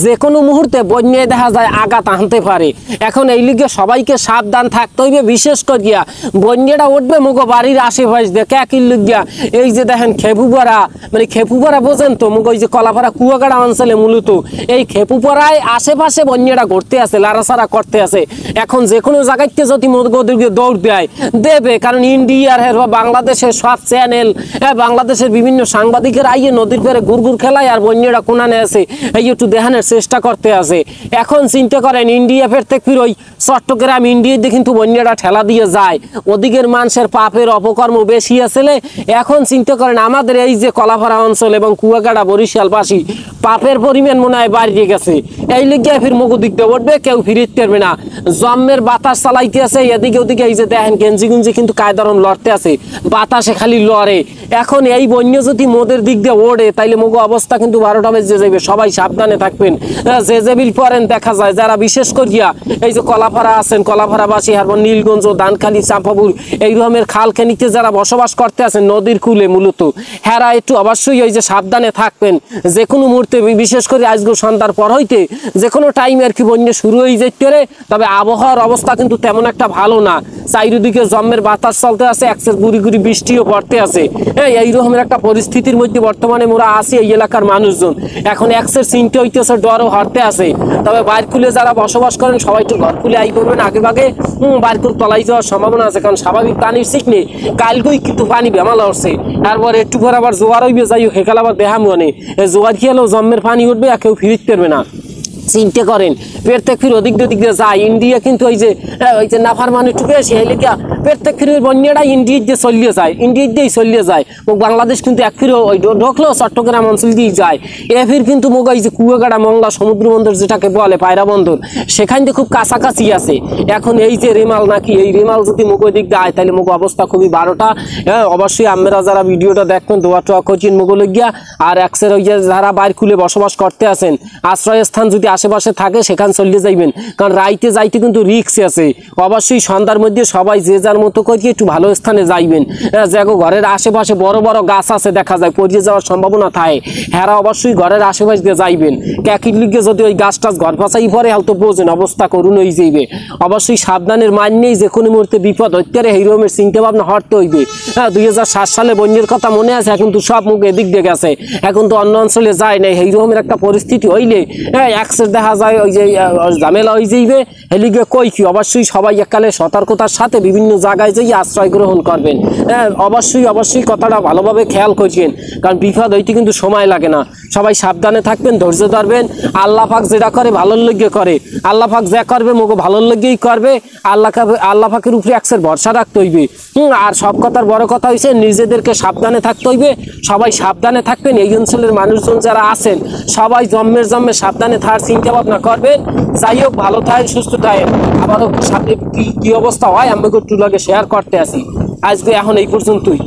যে কোনো মুহূর্তে বন্যায় দেখা যায় আঘাত আনতে পারে। এখন এই লিগে সবাইকে সাবধান থাকতে হইবে। বিশেষ করিয়া বন্যাটা উঠবে মুগো বাড়ির আশেপাশে দেখে একই লিগিয়া এই যে দেখেন খেপুপাড়া, মানে খেপুপাড়া বোঝেন তো, মুগো ওই যে কলাপাড়া কুয়াকাড়া অঞ্চলে মূলত এই খেপুপাড়ায় আশেপাশে বন্যাটা ঘটতে আছে, লাড়াছাড়া করতে আছে। এখন যে কোনো জায়গাতে যদি মুগোদেরকে দৌড় দেয় দেবে, কারণ ইন্ডিয়ার বা বাংলাদেশের সব চ্যানেল, বাংলাদেশের বিভিন্ন সাংবাদিকের আইয়ে নদীর পেরে গুড়গুড় খেলায় আর বন্যাটা কোনানে আছে এই একটু দেখানোর চেষ্টা করতে আছে। এখন চিন্তা করেন ইন্ডিয়া ফেরতে ফিরোই চট্টগ্রাম ইন্ডিয়াতে কিন্তু বন্যাটা ঠেলা দিয়ে যায়, ওদিকের মানুষের পাপের অপকর্ম বেশি আসলে। এখন চিন্তা করেন আমাদের এই যে কলাপাড়া অঞ্চল এবং কুয়াকাটা বরিশালবাসী পাপের পরিমাণ মনে হয় বাড়িয়ে গেছে। এই লিগে ফির মুখ দিক দিয়ে উঠবে, কেউ ফিরিতে পারবে না। জম্মের বাতাস চালাইতে আছে এদিকে ওদিকে, এই যে দেখেন গেঞ্জি গুঞ্জি কিন্তু কায়দারম লড়তে আছে, বাতাসে খালি লড়ে। এখন এই বন্যা যদি মোদের দিক দিয়ে ওড়ে তাইলে মুগো অবস্থা কিন্তু 12টা বেজে যাবে। সবাই সাবধানে থাকবেন। যে যে বিল পড়েন দেখা যায় যারা বিশেষ করিয়া এই যে কলাপাড়া আছেন, কলাপাড়াবাসী আর নীলগঞ্জ, দানখালি, চাঁপাপুর এই রকমের খালখানিতে যারা বসবাস করতে আছেন নদীর কূলে মূলত, হেরা একটু অবশ্যই ওই যে সাবধানে থাকবেন। যে কোনো মুহূর্তে বিশেষ করে আজকে সন্ধ্যার পর হইতে যে কোনো টাইমে আর কি বন্যা শুরু হয়ে যেতে পারে। তবে আবহাওয়ার অবস্থা কিন্তু তেমন একটা ভালো না, চারিদিকে জম্মের বাতাস চলতে আছে, একসের গুড়ি গুড়ি বৃষ্টিও পড়তে আছে। এই রকমের একটা পরিস্থিতির মধ্যে বর্তমানে মোরা আছি এই এলাকার মানুষজন। এখন একসের চিন্তা হইতেছে, ডরও হারতে আছে। তবে বাইর খুলে যারা বসবাস করেন সবাই একটু ঘর খুলে আই করবেন, আগে ভাগে বাইর করে তলাই যাওয়ার সম্ভাবনা আছে। কারণ স্বাভাবিক পানির ঠিক নেই, কালকেই কিন্তু পানি বেমালা উঠছে, তারপর একটু করে আবার জোয়ার হইবে, যাই হেকাল আবার দেহা মনে জোয়ার খেলেও জম্মের পানি উঠবে আর কেউ ফিরিতে পারবে না। চিন্তা করেন প্রত্যেক ফির ওদিক দিয়ে যায় ইন্ডিয়া কিন্তু ওই যে নাফার মানে একটু বেশি এই লেখা প্রত্যেক ফিরের বন্যাটা ইন্ডিয়ার দিয়ে চলিয়ে যায়, ইন্ডিয়ার দিয়েই চলিয়ে যায়। বাংলাদেশ কিন্তু এক ফিরও ওই ঢোকলেও চট্টগ্রাম অঞ্চল দিয়েই যায়। এ ফির কিন্তু মুগ এই যে কুয়াকাটা মংলা সমুদ্র বন্দর যেটাকে বলে পায়রা বন্দর, সেখান থেকে খুব কাছাকাছি আছে। এখন এই যে রেমাল নাকি, এই রেমাল যদি মুগ ওই দিক দেয় তাহলে মুগ অবস্থা খুবই 12টা। অবশ্যই আমরা যারা ভিডিওটা দেখবেন দোয়া টোয়া করছেন মুগ লইয়া। আর একসের ওই যে যারা বাইর খুলে বসবাস করতে আছেন আশ্রয়স্থান যদি আশেপাশে থাকে সেখানে চলে যাইবেন, কারণ রাইতে যাইতে কিন্তু রিস্ক আছে। অবশ্যই সন্ধ্যার মধ্যে সবাই যে যার মতো করে একটু ভালো স্থানে যাইবেন। দেখো ঘরের আশেপাশে বড় বড় গাছ আছে দেখা যায়, পড়িয়ে যাওয়ার সম্ভাবনা থাকে, হ্যাঁ অবশ্যই ঘরের আশেপাশে দিয়ে যাইবেন। ক্যাকির লিগে যদি ওই গাছ টাছ ঘর ফাঁসাই পরে হয়তো বোঝেন অবস্থা করুন হয়ে যাইবে। অবশ্যই সাবধানের মান নেই, যে কোনো মুহূর্তে বিপদ হইতে এই রকমের চিন্তা ভাবনা হরতে হইবে। 2007 সালে বন্যার কথা মনে আছে, এখন তো সব মুখ এদিক দিয়ে গেছে, এখন তো অন্য অঞ্চলে যায় নাই। এই রকমের একটা পরিস্থিতি হইলে একসের দেখা যায় ওই যে ঝামেলা হয়ে যাইবে। হেলিগে কই কি অবশ্যই সবাই এককালে সতর্কতার সাথে বিভিন্ন জায়গায় যাই আশ্রয় গ্রহণ করবেন। অবশ্যই কথাটা ভালোভাবে খেয়াল করছেন, কারণ বিপদ হইতে কিন্তু সময় লাগে না। সবাই সাবধানে থাকবেন, ধৈর্য ধরবেন। আল্লাহ পাক যেটা করে ভালোর লগে করে, আল্লাহ পাক যা করবে মোগো ভালোর লগেই করবে। আল্লাহ পাকের উপরে একসের ভরসা রাখতে হইবে। আর সব কথার বড় কথা হইছে নিজেদেরকে সাবধানে থাকতে হইবে। সবাই সাবধানে থাকবেন। এই অঞ্চলের মানুষজন যারা আছেন সবাই জম্মে সাবধানে থাকার চিন্তা ভাবনা করবেন। যাই হোক, ভালো থাকেন, সুস্থ থাকেন। আবারও সাথে কি অবস্থা হয় আমি একটু লাগে শেয়ার করতে আসি। আজকে এখন এই পর্যন্তই।